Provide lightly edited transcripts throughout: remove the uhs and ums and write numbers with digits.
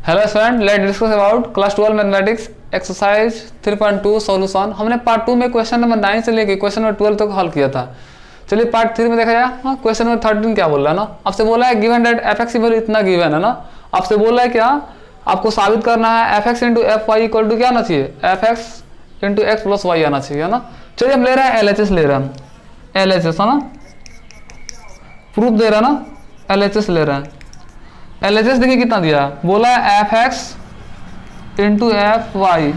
Hello student, let discuss about class 12 mathematics exercise 3.2 solution. हमने part 2 में question number 9 से लेके क्वेश्चन नंबर 12 तक हल किया था। चलिए पार्ट 3 में देखा जाए। क्वेश्चन नंबर 13 क्या बोल रहा है ना, आपसे बोला है गिवन दैट एफ एक्स की वैल्यू इतना गिवन है ना, आपसे बोल रहा है क्या, आपको साबित करना है f x into f y equal to क्या आना चाहिए, f x into x plus y आना चाहिए, है ना। चलिए हम ले रहे हैं LHS ले रहे हैं, LHS है ना, प्रूफ दे रहा है ना, LHS ले रहे हैं। LHS देखिए कितना दिया, बोला है f x into f y.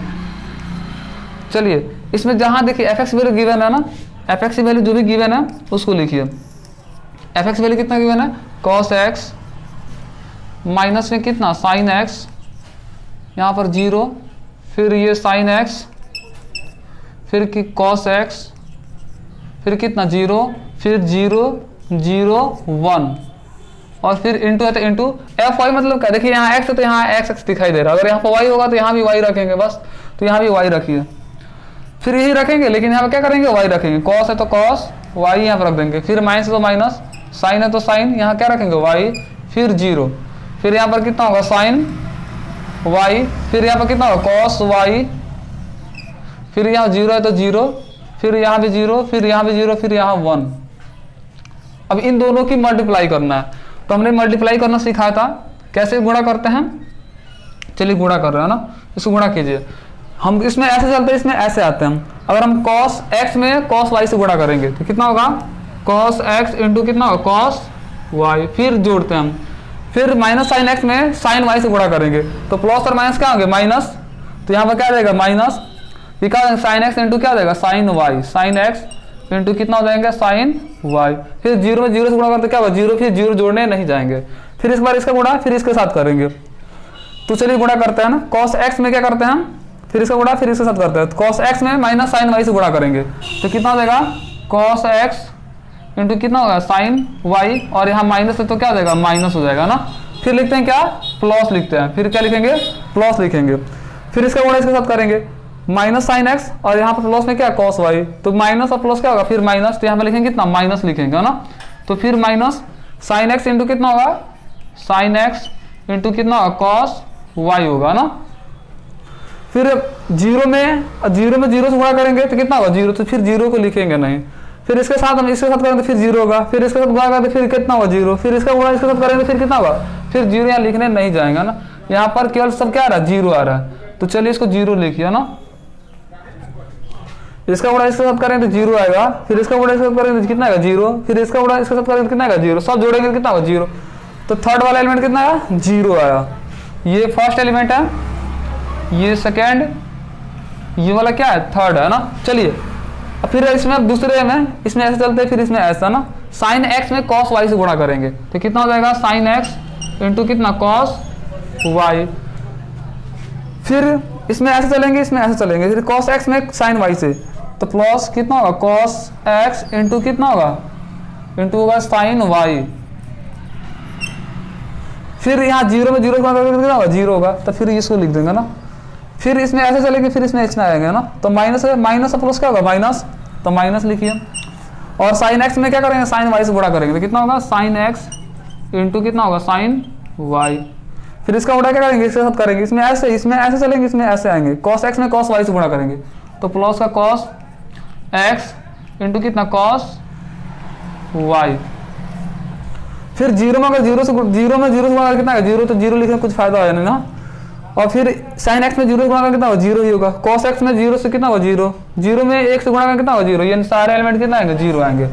चलिए इसमें जहां देखिए एफ एक्स वैल्यू गिवन है ना, एफ एक्स की वैल्यू जो भी गिवन है उसको लिखिए। एफ एक्स वैल्यू कितना गिवन है, कॉस एक्स माइनस में कितना साइन एक्स, यहाँ पर 0, फिर ये साइन एक्स, फिर कि कॉस एक्स, फिर कितना 0, फिर 0 0 1 और फिर इंटू है तो इंटू एफ वाई। मतलब क्या, देखिए यहाँ एक्स है तो यहाँ एक्स एक्स दिखाई दे रहा है, अगर यहाँ पर वाई होगा तो यहाँ भी वाई रखेंगे बस, तो यहाँ भी वाई रखिए, फिर यही रखेंगे, लेकिन यहाँ पर क्या करेंगे, वाई रखेंगे। कॉस है तो कॉस, वाई यहाँ पर रख देंगे, फिर माइनस है तो माइनस, साइन है तो साइन, यहाँ क्या रखेंगे वाई, फिर 0, फिर यहाँ पर कितना होगा साइन वाई, फिर यहाँ पर कितना होगा कॉस वाई, फिर यहाँ 0 है तो 0, फिर यहाँ भी 0, फिर यहाँ भी 0, फिर यहाँ 1। अब इन दोनों की मल्टीप्लाई करना है, तो हमने मल्टीप्लाई करना सिखाया था, कैसे गुणा करते हैं। चलिए गुणा कर रहे हैं ना, इसको गुणा कीजिए। हम इसमें ऐसे चलते हैं, इसमें ऐसे आते हैं हम। अगर हम cos x में cos y से गुणा करेंगे तो कितना होगा, cos x इंटू कितना होगा cos y, फिर जोड़ते हैं हम, फिर माइनस साइन x में साइन y से गुणा करेंगे तो प्लस और माइनस क्या होंगे माइनस, तो यहाँ पर क्या देगा माइनस, ये क्या साइन x इंटू क्या देगा sine y, sine x into कितना हो जाएंगे साइन y, फिर 0 में 0 से गुणा करते क्या होगा 0, फिर 0 जोड़ने नहीं जाएंगे, फिर इस बार इसका गुणा, फिर इसके साथ करेंगे। तो चलिए गुणा करते हैं ना, cos x में क्या करते हैं हम, फिर इसका गुणा, फिर इसके साथ करते हैं। तो cos x में माइनस साइन y से गुणा करेंगे तो कितना हो जाएगा cos x इंटू कितना होगा साइन y, और यहाँ माइनस है तो क्या हो जाएगा माइनस हो जाएगा ना। फिर लिखते हैं क्या, प्लस लिखते हैं, फिर क्या लिखेंगे प्लस लिखेंगे, फिर इसका गुणा इसके साथ करेंगे, माइनस साइन एक्स और यहाँ पर प्लस में क्या कॉस वाई, तो माइनस और प्लस क्या होगा फिर माइनस, तो यहाँ पर लिखेंगे कितना माइनस लिखेंगे ना, तो फिर माइनस साइन एक्स इंटू कितना होगा साइन एक्स इंटू कितना होगा कॉस वाई होगा ना। फिर 0 में 0 से गुणा करेंगे तो कितना होगा 0, तो फिर 0 को लिखेंगे नहीं, फिर इसके साथ हम इसके साथ करेंगे तो फिर 0 होगा, फिर इसके साथ गुणा करेंगे फिर कितना होगा 0, फिर इसका गुणा इसके साथ करेंगे फिर कितना होगा, फिर 0 यहाँ लिखने नहीं जाएगा ना, यहाँ पर केवल सब क्या आ रहा है 0 आ रहा है, तो चलिए इसको 0 लिखिए ना। इसका गुणा इसके साथ करेंगे तो 0 आएगा, फिर इसका गुणा इसके साथ करेंगे तो कितना आएगा 0, फिर इसका गुणा इसके साथ करेंगे तो कितना आएगा 0, सब जोड़ेंगे तो कितना होगा 0, तो थर्ड वाला एलिमेंट कितना आया 0 आया। ये फर्स्ट एलिमेंट है, ये सेकेंड, ये वाला क्या है थर्ड है ना। चलिए अब फिर इसमें दूसरे में इसमें ऐसे चलते हैं, फिर इसमें ऐसा ना, साइन एक्स में कॉस वाई से गुणा करेंगे तो कितना हो जाएगा साइन एक्स इंटू कितना कॉस वाई, फिर इसमें ऐसे चलेंगे, इसमें ऐसे चलेंगे, फिर कॉस एक्स में साइन वाई से तो प्लस कितना होगा कॉस एक्स इंटू कितना होगा इंटू होगा साइन वाई, फिर यहाँ 0 में 0 कितना होगा 0 होगा, तो फिर इसको लिख देंगे ना, फिर इसमें ऐसे चलेंगे, फिर इसमें इसमें आएंगे ना, तो माइनस है, माइनस और प्लस क्या होगा माइनस, तो माइनस लिखिए। और साइन एक्स में क्या करेंगे साइन वाई से गुणा करेंगे तो कितना होगा साइन एक्स इंटू कितना होगा साइन वाई, फिर इसका गुणा क्या करेंगे इसके साथ करेंगे, इसमें ऐसे चलेंगे, इसमें ऐसे आएंगे, कॉस एक्स में कॉस वाई से गुणा करेंगे तो प्लस का कॉस एक्स इंटू कितना कॉस वाई, फिर 0 में अगर 0 से गुणा कितना है 0, तो 0 लिखने में कुछ फायदा है ना, और फिर साइन एक्स में 0 से गुणा करके कितना होगा 0 ही होगा, कॉस एक्स में 0 से कितना होगा 0, 0 में 1 से गुणा करके कितना होगा 0, ये सारे एलिमेंट कितना आएंगे 0 आएंगे।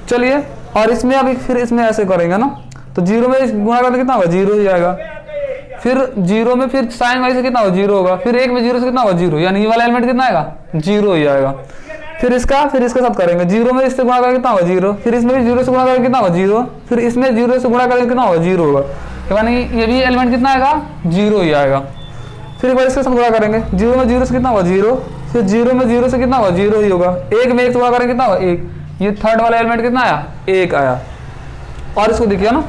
चलिए और इसमें अभी फिर इसमें ऐसे करेंगे ना, तो 0 में गुणा करके कितना होगा 0 ही आएगा, फिर 0 में फिर साइन वाई से कितना होगा 0 होगा, फिर 1 में 0 से कितना होगा 0, यानी ये वाला एलिमेंट कितना आएगा 0 ही आएगा, फिर इसके साथ करेंगे 0 में इससे गुणा करके कितना होगा 0, फिर इसमें भी 0 से गुणा करके कितना होगा 0, फिर इसमें 0 से गुणा करके कितना होगा 0 होगा, यानी ये भी एलिमेंट कितना आएगा 0 ही आएगा। फिर इसके साथ गुणा करेंगे 0 में 0 से कितना होगा 0, फिर 0 में 0 से कितना होगा 0 ही होगा, 1 में 1 से गुणा करेंगे कितना होगा 1, ये थर्ड वाला एलिमेंट कितना आया 1 आया। और इसको देखिए ना,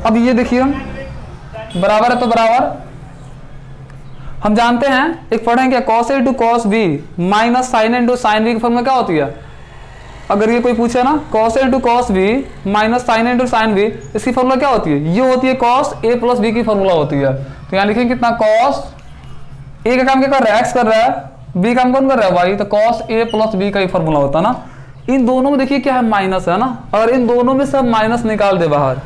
अब ये देखिए बराबर है तो बराबर, हम जानते हैं एक पढ़ेंगे cos A to cos B minus sine A into sine B की फॉर्मूला क्या होती है, अगर ये कोई पूछे ना cos A इंटू cos B minus sine into sine B, इसकी फॉर्मूला क्या होती है? ये होती है cos A प्लस बी की फॉर्मूला होती है। तो यहाँ लिखेंगे कितना, cos A का काम क्या कर रहा है, x कर रहा है, b काम कौन कर रहा है, y, तो cos A प्लस बी का ही फॉर्मूला होता है ना। इन दोनों में देखिए क्या है, माइनस है ना, अगर इन दोनों में से माइनस निकाल दे बाहर,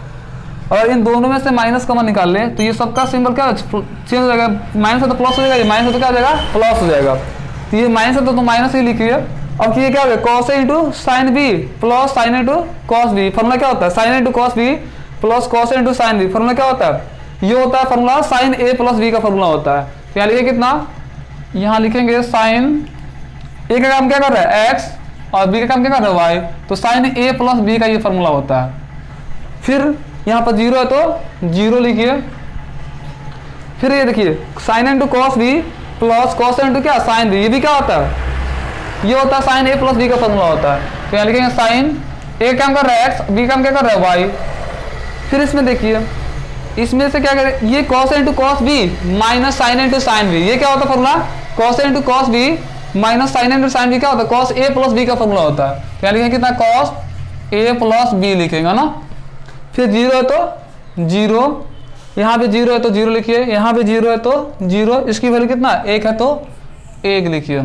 अगर इन दोनों में से माइनस कॉमन निकाल ले तो ये सबका सिंबल क्या चेंज हो जाएगा, माइनस है तो प्लस हो जाएगा, ये माइनस है तो क्या हो जाएगा, प्लस हो जाएगा। तो ये माइनस है तो माइनस ही लिखिए। अब ये क्या हो गया, cos A into sine B plus sine into cos B, formula क्या होता है, sine into cos B plus cos A into sine B, formula क्या होता है, ये होता है formula sine A plus B का फॉर्मूला होता है। तो यहाँ लिखिए कितना, यहाँ लिखेंगे साइन A का काम क्या कर रहा है x और b का काम क्या कर रहा है y, तो साइन A प्लस बी का ये फॉर्मूला होता है। फिर यहाँ पर जीरो है तो जीरो लिखिए। फिर ये देखिए sine into cos B plus cos into क्या साइन बी, ये भी क्या होता है, ये होता है साइन A प्लस बी का फॉर्मूला होता है। तो यहाँ लिखेंगे साइन A काम कर रहा है x, b काम क्या कर रहा है y। फिर इसमें देखिए इसमें से क्या करें, ये cos into cos B minus sine into sine B, ये क्या होता है formula, cos into cos B minus sine into sine B क्या होता है, cos A प्लस बी का फॉर्मूला होता है। तो यहाँ लिखेंगे कितना, cos A प्लस बी लिखेंगे ना। फिर जीरो है तो जीरो, यहाँ पे जीरो है तो जीरो लिखिए, यहाँ पे जीरो है तो जीरो, इसकी वैल्यू कितना, एक है तो एक लिखिए।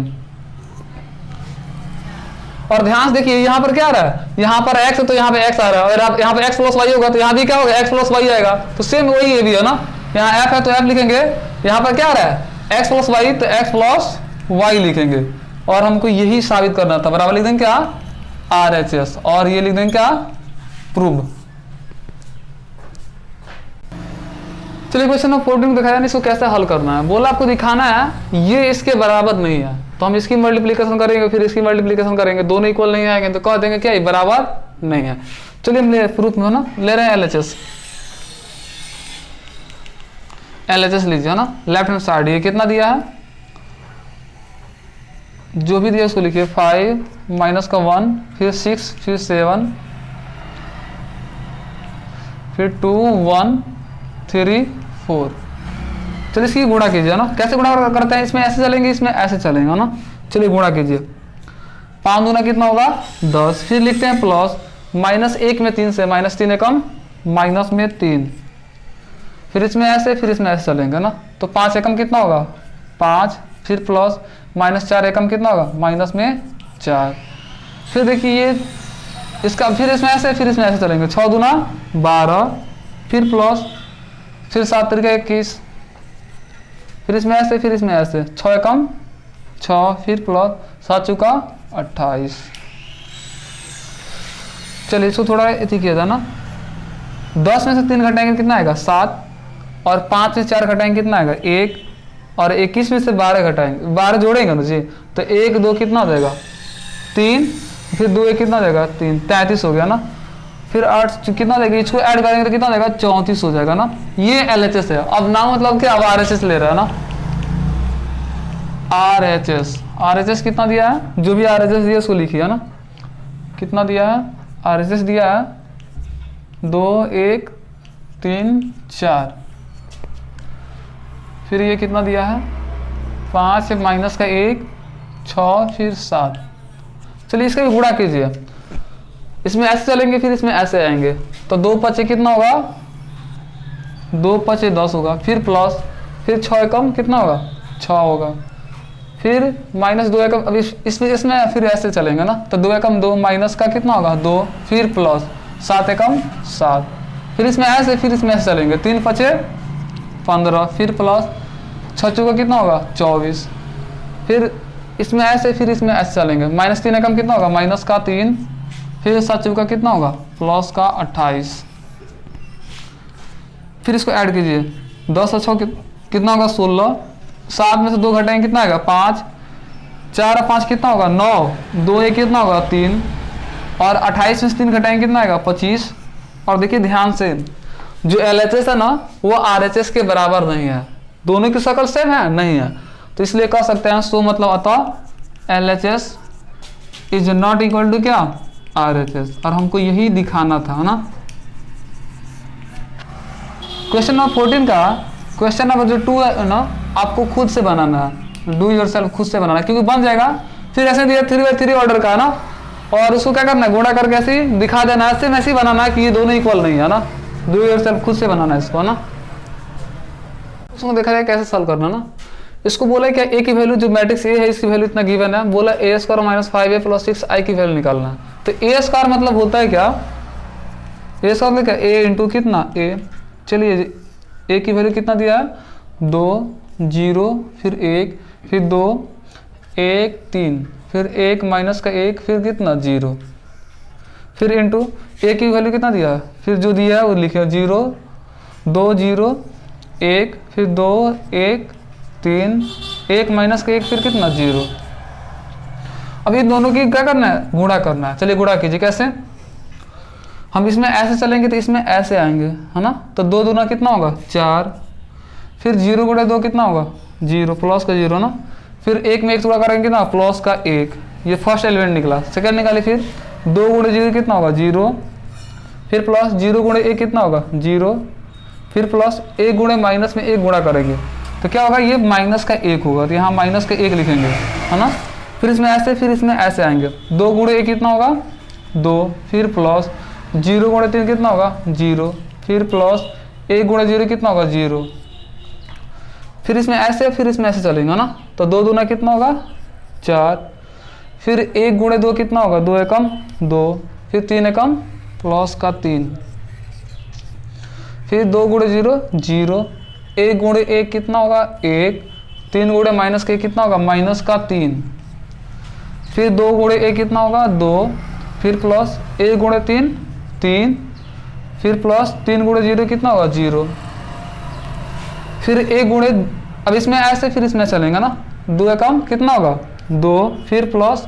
और ध्यान से देखिए यहाँ पर क्या आ रहा है, यहाँ पर x है तो यहाँ पे x आ रहा है, और आप यहाँ पे x प्लस वाई होगा तो यहाँ भी क्या होगा, x प्लस वाई आएगा। तो सेम वही ये भी है ना, यहाँ f है तो f लिखेंगे, यहाँ पर क्या आ रहा है x प्लस वाई तो x प्लस वाई लिखेंगे। और हमको यही साबित करना था, बराबर लिख देंगे क्या, RHS, और ये लिख देंगे क्या, प्रूव। चलिए क्वेश्चन नंबर 14 दिखाया इसको कैसे हल करना है। बोला आपको दिखाना है ये इसके बराबर नहीं है, तो हम इसकी मल्टीप्लिकेशन करेंगे, फिर इसकी मल्टीप्लिकेशन करेंगे, दोनों इक्वल नहीं आएंगे तो कह देंगे क्या ये बराबर नहीं है। चलिए हम प्रूफ में ना ले रहे हैं LHS, LHS लीजिए ना, लेफ्ट हैंड साइड ये कितना दिया है, जो भी दिया उसको लिखिए, 5 माइनस का 1 फिर 6 फिर 7 फिर 2 1 3 4। चलिए इसकी गुणा कीजिए ना, कैसे गुणा करते हैं, इसमें ऐसे चलेंगे इसमें ऐसे चलेंगे ना। चलिए गुणा कीजिए, 5 दूना कितना होगा 10, फिर लिखते हैं प्लस माइनस 1 में 3 से, माइनस 3 एकम माइनस में 3, फिर इसमें ऐसे फिर इसमें ऐसे चलेंगे ना। तो 5 एकम कितना होगा 5, फिर प्लस माइनस 4 एकम कितना होगा माइनस में 4, फिर देखिए ये इसका फिर इसमें ऐसे फिर इसमें ऐसे चलेंगे, 6 दूना 12, फिर प्लस फिर 7 तरीका 21, फिर इसमें ऐसे फिर इसमें ऐसे, 6 एकम 6, फिर प्लस 7 चौका 28। चलिए इसको थोड़ा इति किया था ना, 10 में से 3 घटाएंगे कितना आएगा 7, और 5 में 4 घटाएंगे कितना आएगा 1, और 21 में से 12 घटाएंगे, 12 जोड़ेंगे ना जी, तो 1 2 कितना हो जाएगा 3, फिर 2 1 कितना हो जाएगा 3, 33 हो गया ना। फिर 8 कितना देगा, इसको ऐड करेंगे तो कितना देगा 34 हो जाएगा ना। ये LHS है। अब ना मतलब क्या, अब RHS ले रहा है ना, RHS कितना दिया है, जो भी RHS दिया उसको लिखिए ना, कितना दिया है RHS दिया है 2 1 3 4, फिर ये कितना दिया है 5 माइनस का 1 6 फिर 7। चलिए इसका भी गुणा कीजिए, इसमें ऐसे चलेंगे फिर इसमें ऐसे आएंगे, तो 2 5 कितना होगा 2 5 10 होगा, फिर प्लस फिर 6 एकम कितना होगा 6 होगा, फिर माइनस 2 एकम, अभी इसमें फिर ऐसे चलेंगे ना, तो 2 एकम 2 माइनस का कितना होगा 2, फिर प्लस 7 एकम 7, फिर इसमें ऐसे फिर इसमें ऐसे चलेंगे, 3 5 15, फिर प्लस 6 चौका कितना होगा 24, फिर इसमें ऐसे फिर इसमें ऐसे चलेंगे, माइनस 3 एकम कितना होगा माइनस का 3, फिर 7 चौका कितना होगा प्लस का 28, फिर इसको ऐड कीजिए, 10 और 6 कितना होगा 16, 7 में से 2 घटाएंगे कितना आएगा 5, 4 और 5 कितना होगा 9, 2 1 कितना होगा 3, और 28 में से 3 घटाएंगे कितना आएगा 25। और देखिए ध्यान से, जो LHS है ना वो RHS के बराबर नहीं है, दोनों की शक्ल सेम है नहीं है, तो इसलिए कह सकते हैं सो मतलब अतः LHS is not equal to क्या RHS, और हमको यही दिखाना था ना। क्वेश्चन नंबर 14 का क्वेश्चन नंबर जो 2 है ना, आपको खुद से बनाना है, डू योरसेल्फ खुद से बनाना है, क्योंकि बन जाएगा। फिर ऐसे दिया 3/3 ऑर्डर का ना, और उसको क्या करना है, गुणा करके ऐसे ही दिखा देना है, ऐसे ही बनाना है कि ये दोनों इक्वल नहीं है ना, डू योर सेल्फ, खुद से बनाना है इसको ना। उसको देखा जाए कैसे सॉल्व करना ना। इसको बोला क्या ए की वैल्यू जो मैट्रिक्स ए है इसकी वैल्यू इतना गिवन है, बोला ए square minus 5a plus 6i की वैल्यू निकालना है। तो ए स्क्वायर मतलब होता है क्या, ए स्क्वायर मतलब क्या, ए इंटू कितना ए, चलिए ए की वैल्यू कितना दिया है 2 0 फिर 1 फिर 2 1 3 फिर 1 माइनस का 1 फिर कितना 0 फिर इंटू ए की वैल्यू कितना दिया है, फिर जो दिया है वो लिखे 0 2 0 1 फिर 2 1 3 1 माइनस का 1 फिर कितना 0। अब इन दोनों की क्या करना है, गुणा करना है। चलिए गुणा कीजिए, कैसे, हम इसमें ऐसे चलेंगे तो इसमें ऐसे आएंगे है ना, तो 2 दूना कितना होगा 4, फिर 0 गुणा 2 कितना होगा 0 प्लस का 0 ना, फिर 1 में 1 गुणा करेंगे ना प्लस का 1, ये फर्स्ट एलिमेंट निकला। सेकंड निकाले, फिर 2 गुणे 0 कितना होगा 0, फिर प्लस 0 गुणे 1 कितना होगा 0, फिर प्लस 1 गुणे माइनस में 1 गुणा करेंगे तो क्या होगा, ये माइनस का 1 होगा, तो यहाँ माइनस का 1 लिखेंगे है ना, फिर इसमें ऐसे, फिर इसमें ऐसे आएंगे, 2 गुणे 1 कितना होगा 2, फिर प्लस 0 गुणे 3 कितना होगा 0, फिर प्लस 1 गुणे 0 कितना होगा 0, फिर इसमें ऐसे, फिर इसमें ऐसे चलेंगे ना, तो 2 दूना कितना होगा 4, फिर 1 गुणे 2 कितना होगा 2 एकम 2, फिर 3 एकम प्लस का 3, फिर 2 गुणे 0 0, 1 गुणे 1 कितना होगा 1, 3 गुणे माइनस का 1 कितना होगा माइनस का 3, फिर 2 गुणे 1 कितना होगा 2, फिर प्लस 1 गुणे 3 3, फिर प्लस 3 गुणे 0 कितना होगा 0, फिर 1 गुणे, अब इसमें ऐसे फिर इसमें चलेंगे ना, 2 एकम कितना होगा 2, फिर प्लस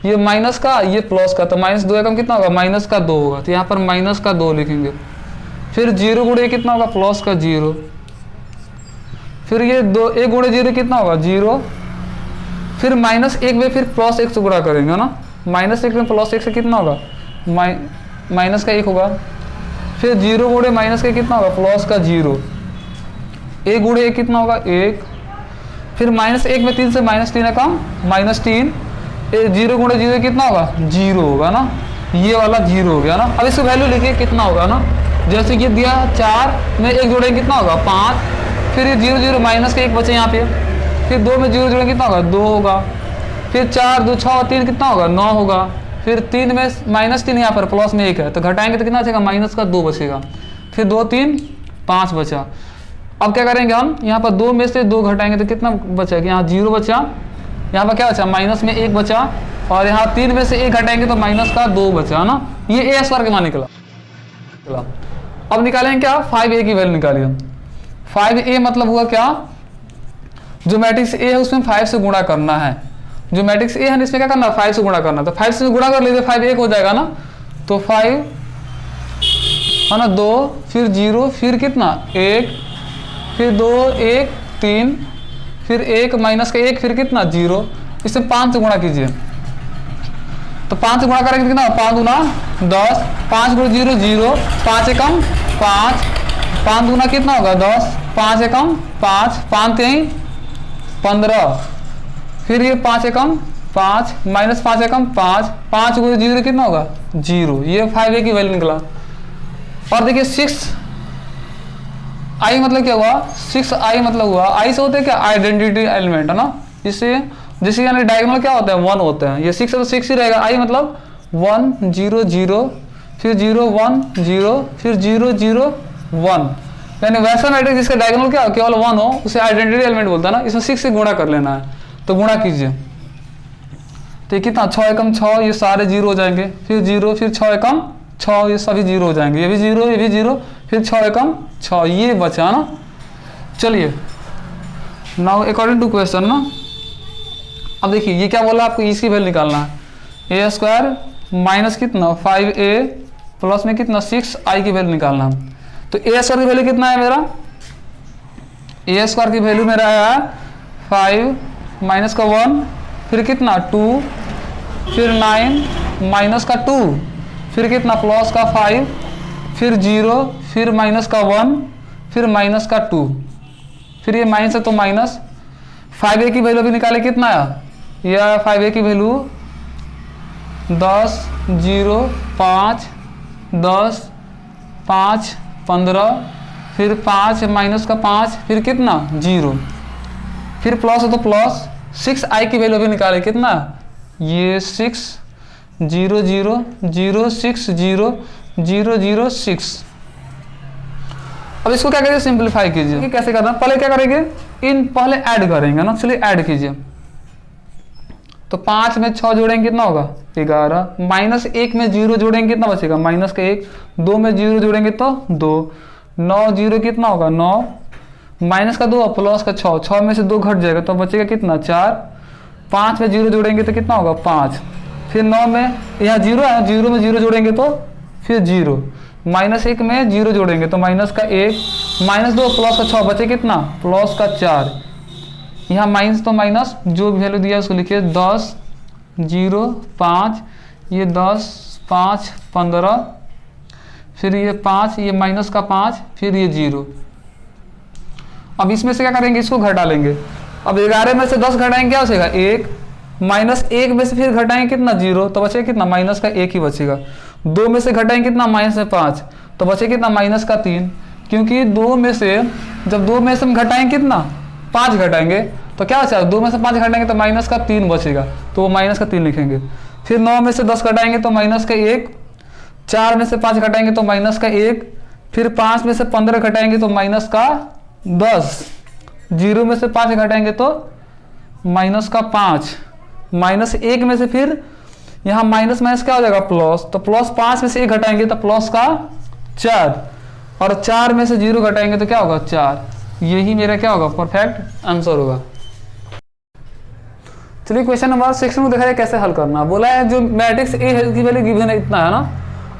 ये माइनस का ये प्लस का, तो माइनस 2 एकम कितना होगा माइनस का 2 होगा, तो यहाँ पर माइनस का 2 लिखेंगे, फिर 0 गुणे कितना होगा प्लस का 0, फिर ये 1 गुणे 0 कितना होगा 0, फिर माइनस 1 में फिर प्लस 1 से गुणा करेंगे ना, माइनस 1 में प्लस 1 से कितना होगा माइनस का 1 होगा, फिर 0 गुणे माइनस का कितना होगा प्लस का 0, 1 गुणे 1 कितना होगा 1, फिर माइनस 1 में 3 से माइनस 3 कम माइनस 3, 0 गुणे 0 कितना होगा 0 होगा ना, ये वाला 0 हो गया ना। अब इसको वैल्यू लिखिए कितना होगा ना, जैसे कि दिया 4 में 1 जोड़ेंगे कितना होगा 5, फिर ये 0 0 माइनस का 1 बचे यहाँ पे, फिर 2 में 0 जोड़ेंगे कितना होगा 2 होगा, फिर 4 2 6 3 कितना होगा 9 होगा, फिर 3 में माइनस 3 यहाँ पर प्लस में 1 है तो घटाएंगे तो कितना बचेगा माइनस का 2 बचेगा, फिर 2 3 5 बचा। अब क्या करेंगे हम, यहाँ पर 2 में से 2 घटाएंगे तो कितना बचेगा, यहाँ 0 बचा, यहाँ पर क्या बचा माइनस में 1 बचा, और यहाँ 3 में से 1 घटाएंगे तो माइनस का 2 बचा ना, ये ए स्क्वायर के मान निकला। अब निकालेंगे क्या 5a की वैल्यू निकालिए। 5a मतलब हुआ क्या, जो मैट्रिक्स ए है उसमें 5 से गुणा करना है, जो मैट्रिक्स ए है इसमें क्या करना है 5 से गुणा करना, तो 5 से गुणा कर लीजिए 5 1 हो जाएगा ना, तो 5 है ना 2, फिर 0, फिर कितना 1, फिर 2 1 3, फिर 1 माइनस का 1 फिर कितना 0, इसे 5 से गुणा कीजिए, तो 5 से गुणा करेंगे कितना 5 गुना 10, 5 गुणा 0 0, 5 एकम 5, 5 गुना कितना होगा 10, 5 एकम 5, 5 3 15, फिर ये 5 एकम 5 माइनस 5 एकम 5, 5 गुना 0 कितना होगा 0, ये 5a की वैल्यू निकला। और देखिए 6i मतलब क्या हुआ, 6i मतलब हुआ, i से होते हैं क्या आइडेंटिटी एलिमेंट है ना, इससे जिसके यानी डायगोनल क्या होता है 1 होते हैं, ये 6 है तो 6 ही रहेगा, i मतलब 1 0 0, फिर 0 1 0, फिर 0 0 1, यानी वैसा मैट्रिक्स जिसका डायगोनल क्या केवल 1 हो उसे आइडेंटिटी एलिमेंट बोलता है ना। इसमें 6 से गुणा कर लेना है, तो गुणा कीजिए तो ये कितना 6 एकम 6, ये सारे 0 हो जाएंगे, फिर 0, फिर 6 एकम 6, ये सभी 0 हो जाएंगे, ये भी 0 ये भी 0, फिर 6 एकम 6, ये बचा ना। चलिए नाउ अकॉर्डिंग टू क्वेश्चन ना, अब देखिए ये क्या बोला आपको इसकी वैल्यू निकालना है, ए स्क्वायर माइनस कितना 5a प्लस में कितना 6i की वैल्यू निकालना है। तो ए स्क्वायर की वैल्यू कितना है मेरा, ए स्क्वायर की वैल्यू मेरा है 5 माइनस का 1, फिर कितना 2, फिर 9 माइनस का 2, फिर कितना प्लस का 5, फिर 0, फिर माइनस का 1, फिर माइनस का 2, फिर ये माइनस है तो माइनस। 5a की वैल्यू भी निकाले कितना है, यह 5a की वैल्यू 10, 0, 5, 10, 5, 15, फिर 5 माइनस का 5, फिर कितना 0, फिर प्लस है तो प्लस 6i की वैल्यू अभी निकाले कितना, ये 6, 0, 0, 0, 6, 0, 0, 0, 6। अब इसको क्या करिए, सिंपलीफाई कीजिए। कैसे करना, पहले क्या करेंगे, इन पहले ऐड करेंगे ना, चलिए ऐड कीजिए। तो 5 में 6 जोड़ेंगे कितना होगा 11, माइनस 1 में 0 जोड़ेंगे कितना बचेगा माइनस का 1, 2 में 0 जोड़ेंगे तो 2, 9 0 कितना होगा 9, माइनस का 2 प्लस का 6, 6 में से 2 घट जाएगा तो बचेगा कितना 4, 5 में 0 जोड़ेंगे तो कितना होगा 5, फिर 9 में यहाँ 0 है, 0 में 0 जोड़ेंगे तो फिर 0, माइनस 1 में 0 जोड़ेंगे तो माइनस का 1, माइनस 2 प्लस का 6 बचे कितना प्लस का 4, यहाँ माइनस तो माइनस जो वैल्यू दिया उसको लिखिए 10, 0, 5, ये 10, 5, 15, फिर ये 5, ये माइनस का 5, फिर ये 0। अब इसमें से क्या करेंगे, इसको घटा लेंगे। अब 11 में से 10 घटाएंगे क्या बचेगा 1, माइनस 1 में से फिर घटाएंगे कितना 0 तो बचेगा कितना माइनस का 1 ही बचेगा, 2 में से घटाएंगे कितना माइनस में 5 तो बचेगा कितना माइनस का 3, क्योंकि 2 में से जब 2 में से हम घटाएंगे कितना 5 घटाएंगे तो क्या बचेगा 2 में से 5 घटाएंगे तो माइनस का 3 बचेगा, तो वो माइनस का 3 लिखेंगे। फिर 9 में से 10 घटाएंगे तो माइनस का 1, 4 में से 5 घटाएंगे तो माइनस का 1, फिर 5 में से 15 घटाएंगे तो माइनस का 10, 0 में से 5 घटाएंगे तो माइनस का 5, माइनस 1 में से फिर यहाँ माइनस माइनस क्या हो जाएगा प्लस, तो प्लस 5 में से 1 घटाएंगे तो प्लस का 4, और 4 में से 0 घटाएंगे तो क्या होगा 4। यही मेरा क्या होगा परफेक्ट आंसर होगा। चलिए क्वेश्चन नंबर 6 में देखा जाए कैसे हल करना। बोला है जो मैट्रिक्स ए की वैल्यू गिवन है इतना है ना,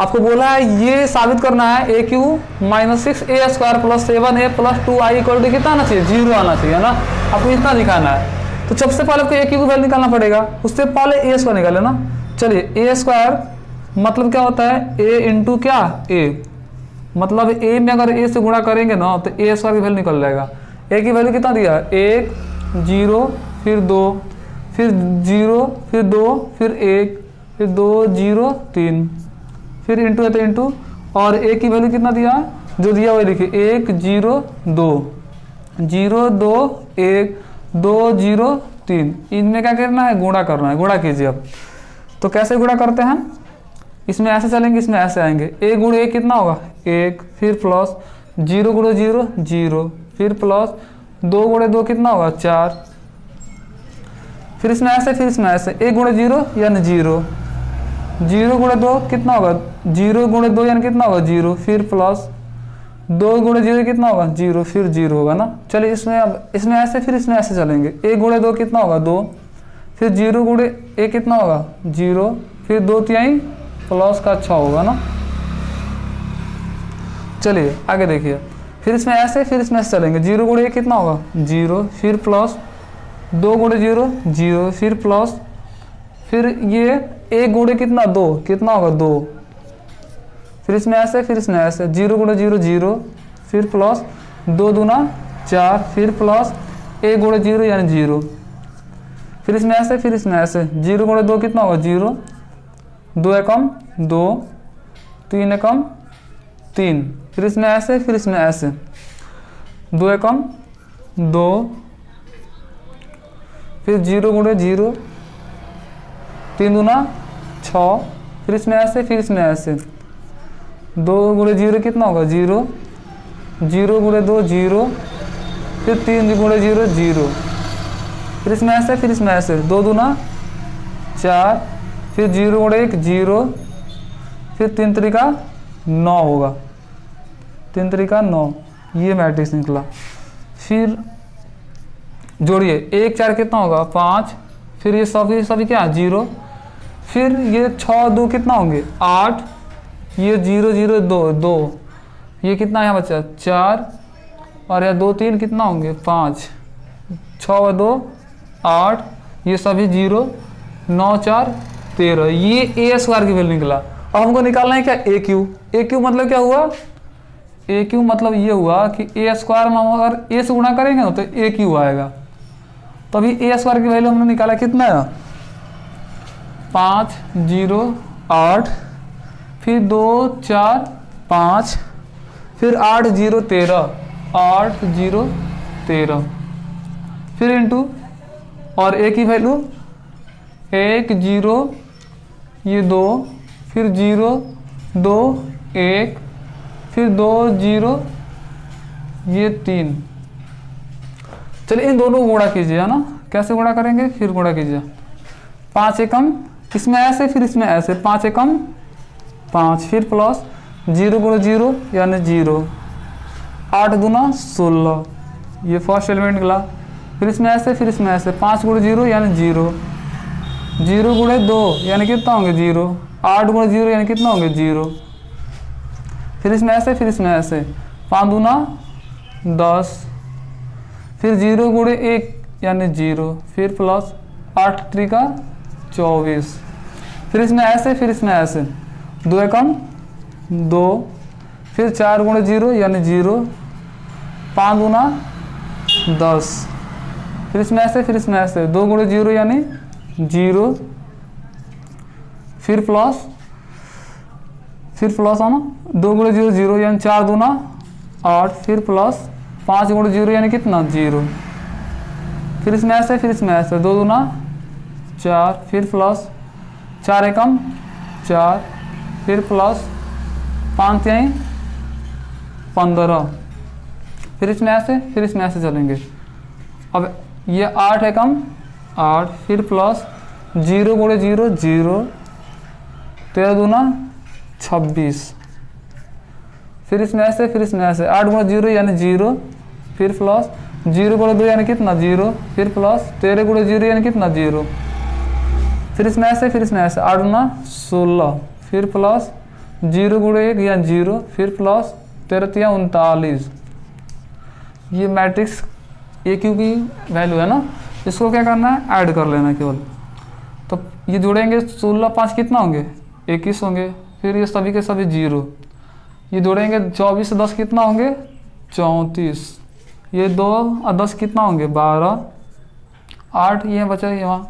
आपको बोला है ये साबित करना है a q minus 6a square plus 7a plus 2i equal to कितना आना चाहिए 0 आना चाहिए ना, आपको इतना दिखाना है। तो सबसे पहले आपको ए क्यू की वैल्यू निकालना पड़ेगा, उससे पहले ए स्क्वायर निकाले ना। चलिए ए स्क्वायर मतलब क्या होता है ए इंटू क्या ए, मतलब ए में अगर ए से गुणा करेंगे ना तो ए स्क्वायर की वैल्यू निकल जाएगा। ए की वैल्यू कितना दिया 1, 0, फिर 2, फिर 0, फिर 2, फिर 1, फिर 2, 0, 3, फिर इंटू है तो इंटू, और ए की वैल्यू कितना दिया जो दिया वही लिखिए 1, 0, 2, 0, 2, 1, 2, 0, 3। इनमें क्या करना है गुणा करना है, गुणा कीजिए। अब तो कैसे गुणा करते हैं, इसमें ऐसे चलेंगे इसमें ऐसे आएंगे, ए गुणे 1 कितना होगा 1, फिर प्लस 0 गुणे 0 0, फिर प्लस 2 गुणे 2 कितना होगा 4, फिर इसमें ऐसे फिर इसमें ऐसे, 1 गुणे 0 यानी 0, 0 गुणे 2 कितना होगा 0 गुणे 2 यानी कितना होगा 0, फिर प्लस 2 गुणे 0 कितना होगा 0, फिर 0 होगा ना। चलिए इसमें अब इसमें ऐसे फिर इसमें ऐसे चलेंगे, 1 गुणे 2 कितना होगा 2, फिर 0 गुणे 1 कितना होगा 0, फिर 2 तिहाई प्लस का 6 होगा ना। चलिए आगे देखिए, फिर इसमें ऐसे फिर इसमें ऐसे चलेंगे, 0 गुणे 1 कितना होगा 0, फिर प्लस 2 गुणे 0 0, फिर प्लस, फिर ये 1 गुणे कितना 2 कितना होगा 2, फिर इसमें ऐसे फिर इसमें ऐसे, 0 गुणे 0 0, फिर प्लस 2 दूना 4, फिर प्लस 1 गुणे 0 यानी 0, फिर इसमें ऐसे फिर इसमें ऐसे, 0 गुणे 2 कितना होगा 0, 2 एकम 2, 3 एकम 3, फिर इसमें ऐसे फिर इसमें ऐसे, 2 एकम 2, फिर 0 गुणे 0, 3 दूना 6, फिर इसमें ऐसे फिर इसमें ऐसे, 2 गुणे 0 कितना होगा 0, 0 गुणे 2 0, फिर 3 गुणे 0 0, फिर इसमें ऐसे फिर इसमें ऐसे, 2 दूना 4, फिर 0 गुणे 1 0, फिर 3 त्रिका 9 होगा, 3 त्रिका 9, ये मैट्रिक्स निकला। फिर जोड़िए 1 4 कितना होगा 5, फिर ये सभी क्या 0, फिर ये 6 2 कितना होंगे 8, ये 0 0 2 2, ये कितना यहाँ बचा 4, और यह 2 3 कितना होंगे 5, 6 2 8, ये सभी 0, 9 4 13, ये ए स्क्वायर की वैल्यू निकला। अब हमको निकालना है क्या ए क्यू मतलब क्या हुआ ए क्यू मतलब ये हुआ कि ए स्क्वायर में हम अगर ए से गुणा करेंगे ना तो ए क्यू आएगा। तो अभी ए स्क्वायर की वैल्यू हमने निकाला कितना है 5 0 8, फिर 2 4 5, फिर 8 0 13, 8 0 13, फिर इंटू और ए की वैल्यू 1 0, ये 2, फिर 0 2 1, फिर 2 0, ये 3। चलिए इन दोनों को गुणा कीजिए, है ना। कैसे गुणा करेंगे, फिर गुणा कीजिए। 5 एकम, इसमें ऐसे फिर इसमें ऐसे, 5 एकम 5, फिर प्लस 0 गुणा 0 यानी 0, 8 दूना 16, ये फर्स्ट एलिमेंट निकला। फिर इसमें ऐसे फिर इसमें ऐसे, 5 गुणा 0 यानी 0, 0 गुणे 2 यानी कितना होंगे 0, 8 गुणा 0 यानी कितना होंगे 0, फिर इसमें ऐसे 5 दूना 10, फिर 0 गुणे 1 यानी 0, फिर प्लस 8 त्रिका 24, फिर इसमें ऐसे 2 एकम 2, फिर 4 गुणे 0 यानी 0, 5 दूना 10, फिर इसमें ऐसे 2 गुणे 0 यानी 0, फिर प्लस है ना, 2 गुणे 0 0 यानी 4 दूना 8, फिर प्लस 5 गुणे 0 यानी कितना 0, फिर इसमें ऐसे 2 दूना 4, फिर प्लस 4 एकम 4, फिर प्लस 5 यानी 15, फिर इसमें ऐसे चलेंगे। अब ये 8 एकम 8, फिर प्लस 0 गुणे 0 0, 13 दूना 26, फिर इसमें ऐसे 8 गुणे 0 यानी 0, फिर प्लस 0 गुणे 2 यानी कितना 0, फिर प्लस 13 गुणे 0 यानी कितना 0, फिर इसमें ऐसे 8 दूना 16, फिर प्लस 0 गुणे 1 या 0, फिर प्लस 13 39। ये मैट्रिक्स ए क्यू की वैल्यू है ना, इसको क्या करना है, ऐड कर लेना केवल। तो ये जोड़ेंगे 16 5 कितना होंगे 21 होंगे, फिर ये सभी के सभी 0, ये जोड़ेंगे 24 से 10 कितना होंगे 34, ये 2 और 10 कितना होंगे 12, 8 ये बचा यहाँ,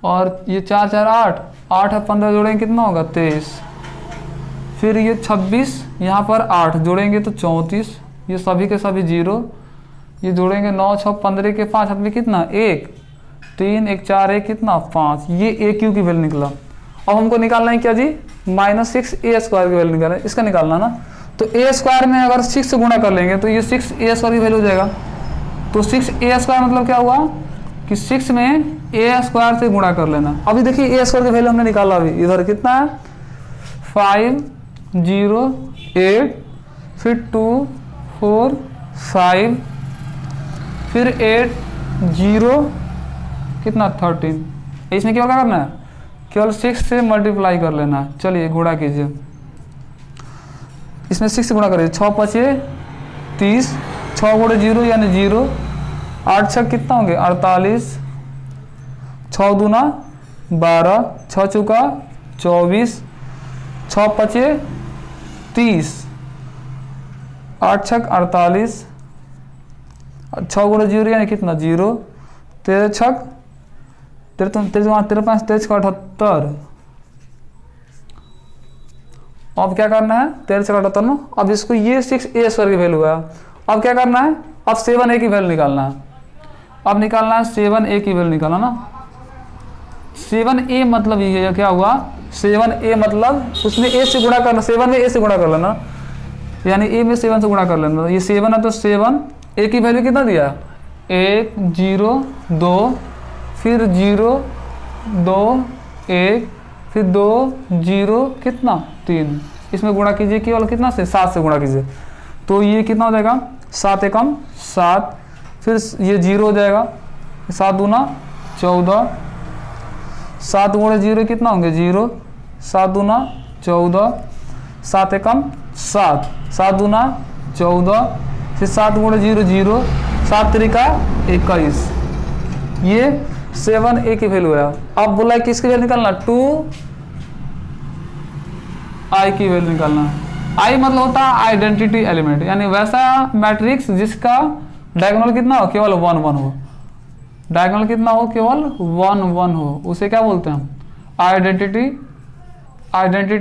और ये 4 4 8 8 और 15 जोड़ेंगे कितना होगा 23, फिर ये 26 यहाँ पर 8 जोड़ेंगे तो 34, ये सभी के सभी 0, ये जोड़ेंगे 9 6 15 के 5 हाथ में कितना 1 3 1 4 1 कितना 5, ये ए क्यू की वैल्यू निकला। अब हमको निकालना है क्या जी, -6 ए स्क्वायर की वैल्यू निकालना है, इसका निकालना ना। तो ए स्क्वायर में अगर 6 से गुणा कर लेंगे तो ये 6 ए स्क्वायर की वैल्यू हो जाएगा। तो 6 ए स्क्वायर मतलब क्या हुआ कि 6 में ए स्क्वायर से गुणा कर लेना। अभी देखिए ए स्क्वायर की वैल्यू हमने निकाला, अभी इधर कितना है 5 0 8, फिर 2 4 5, फिर 8 0 कितना 13। इसमें केवल क्या करना है, केवल 6 से मल्टीप्लाई कर लेना है। चलिए गुणा कीजिए, इसमें 6 से गुणा करिए, 6 5 30, 6 गुणे 0 यानी 0, 8 6 कितना होंगे 48, 6 दूना 12, 6 चौका 24, 6 5 30, 8 6 48, 6 गुणे 0 यानी कितना 0, 13 6 13 5 78। अब क्या करना है 13 6 78 ना। अब इसको ये 6 ए स्क्वायर की वैल्यू है। अब क्या करना है, अब 7 ए की वैल्यू निकालना है। अब निकालना है 7 ए की वैल्यू निकालना ना। 7 ए मतलब ये क्या हुआ, 7 ए मतलब उसमें ए से गुणा करना, 7 में ए से गुणा कर लेना, यानी ए में 7 से गुणा कर लेना। ये 7 है तो 7 ए की वैल्यू कितना दिया 1 0 2, फिर 0 2 1, फिर 2 0 कितना 3। इसमें गुणा कीजिए केवल कितना से 7 से गुणा कीजिए, तो ये कितना हो जाएगा 7 एकम 7, फिर ये 0 हो जाएगा, 7 दूना 14, 7 गुणे 0 कितना होंगे 0, 7 दूना 14, 7 एकम 7, 7 दूना 14, फिर 7 गुणे 0 0, 7 त्रिका 21। ये 7 ए की वैल्यू है। अब बोला है किसकी वैल्यू निकालना, 2 आई की वैल्यू निकालना। आई मतलब होता है आइडेंटिटी एलिमेंट, यानी वैसा मैट्रिक्स जिसका डायगोनल कितना हो केवल 1 1 हो, डायगोनल कितना हो केवल 1 1 हो, उसे क्या बोलते हैं हम आइडेंटिटी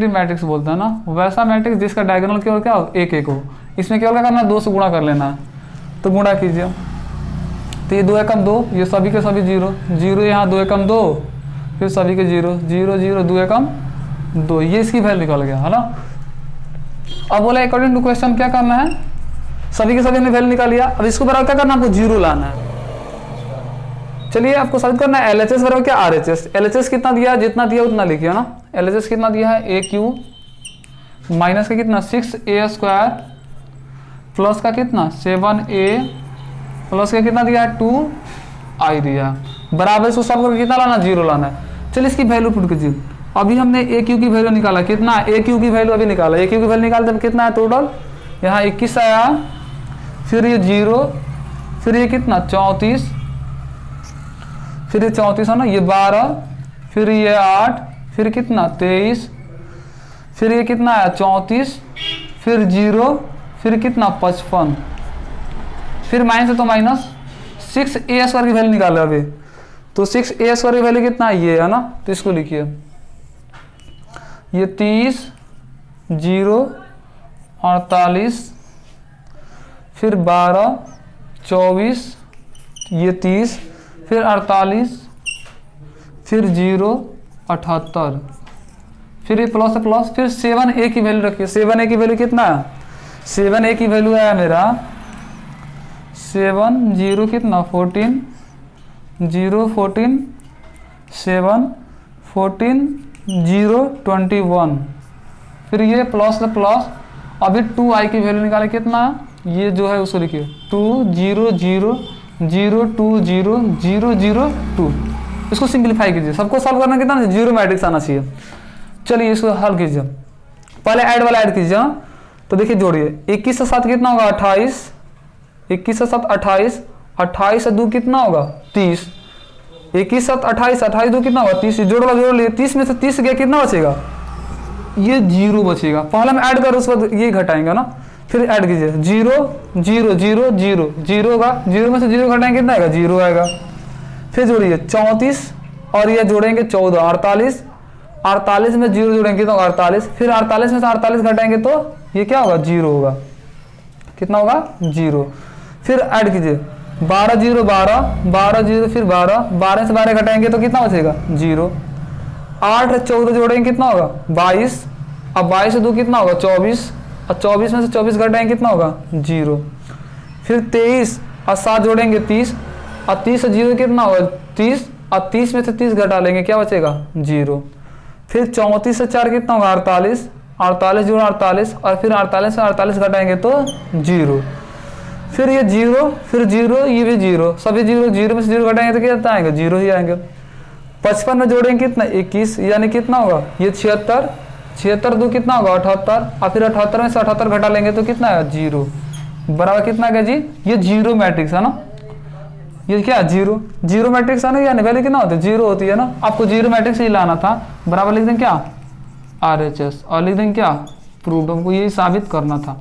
मैट्रिक्स बोलते हैं ना, वैसा मैट्रिक्स जिसका डायगोनल केवल क्या हो, एक एक हो। इसमें केवल क्या करना है, 2 से गुणा कर लेना है, तो गुणा कीजिए। तो ये 2 एकम 2, ये सभी के सभी 0 0, यहाँ 2 एकम 2, फिर सभी के 0 0 0, 2 एकम 2, ये इसकी वैल्यू निकल गया है ना। अब बोला अकॉर्डिंग टू क्वेश्चन क्या करना है, सभी के सभी ने वैल्यू निकाल लिया। अब इसको बराबर क्या करना है, आपको 0 लाना है। चलिए आपको साबित करना है LHS बराबर क्या RHS। LHS कितना दिया है, जितना दिया उतना लिखिए ना। LHS कितना दिया है, AQ माइनस का कितना 6A² प्लस का कितना 7A प्लस का कितना दिया है 2I दिया है, बराबर इसको सब करके कितना लाना, 0 लाना है। चलिए इसकी वैल्यू पुट कीजिए। अभी हमने AQ की वैल्यू निकाला, कितना AQ की वैल्यू अभी निकाला, AQ की वैल्यू निकालते कितना है टोटल, यहाँ 21 आया, फिर ये 0, फिर ये कितना 34, फिर ये 34 है ना, ये 12, फिर ये 8, फिर कितना 23, फिर ये कितना आया 34, फिर 0, फिर कितना 55, फिर माइनस है तो माइनस 6A² की वैल्यू निकाले अभी, तो 6A² की वैल्यू कितना ये है ना, तो इसको लिखिए, ये 30, 0, 48, फिर 12, 24, ये 30, फिर 48, फिर 0, 78, फिर ये प्लस प्लस, फिर 7A की वैल्यू रखिए। 7A की वैल्यू कितना है, 7A की वैल्यू आया मेरा 7 0 कितना 14, 0 14, 7 14, 0 21, फिर ये प्लस प्लस, अभी 2I की वैल्यू निकाले कितना, ये जो है उसको लिखिए 2 0 0 0 2 0 0 0 2, इसको सिंप्लीफाई कीजिए। सबको सॉल्व करना कितना, 0 मैट्रिक्स आना चाहिए। चलिए इसको हल कीजिए, पहले ऐड वाला ऐड कीजिए। तो देखिए जोड़िए, 21 से 7 कितना होगा 28, 21 से 7 28, 28 से 2 कितना होगा 30, 21 7 28, 28 2 कितना होगा 30, जोड़ लिए 30 में से 30 गया कितना बचेगा, ये 0 बचेगा। पहले हम ऐड कर उसके बाद ये घटाएंगे ना, फिर ऐड कीजिए 0 0 0 0 0 होगा, 0 में से 0 घटाएंगे कितना आएगा 0 आएगा। फिर जोड़िए 34 और ये जोड़ेंगे 14, 48, 48 में 0 जोड़ेंगे तो 48, फिर 48 में से 48 घटाएंगे तो ये क्या होगा 0 होगा, कितना होगा 0। फिर ऐड कीजिए 12 0 12 12 0, फिर 12, 12 से 12 घटाएंगे तो कितना बचेगा 0। 8 14 जोड़ेंगे कितना होगा 22, अब 22 से 2 कितना होगा 24, और 24 में से 24 घटाएंगे कितना होगा 0। फिर 23 और 7 जोड़ेंगे 30, और 30 से 0 कितना होगा 30, और 30 में से 30 घटा लेंगे क्या बचेगा 0। फिर 34 से 4 कितना होगा 48, 48 जोड़ 48, और फिर 48 से 48 घटाएंगे तो 0। फिर ये 0, फिर 0, ये भी 0, सभी 0, 0 में से 0 घटाएंगे तो कितना आएगा 0 ही आएंगे। 55 में जोड़ेंगे कितना 21, यानी कितना होगा ये 76, 76 2 कितना होगा 78, और फिर 78 में से 78 घटा लेंगे तो कितना आएगा 0, बराबर कितना आएगा जी, ये 0 मैट्रिक्स है ना, ये क्या 0 मैट्रिक्स है ना, यानी वैल्यू कितना होती है 0 होती है ना। आपको 0 मैट्रिक्स ही लाना था, बराबर लिख दें क्या RHS, और लिख दें क्या प्रूव्ड, हमको यही साबित करना था।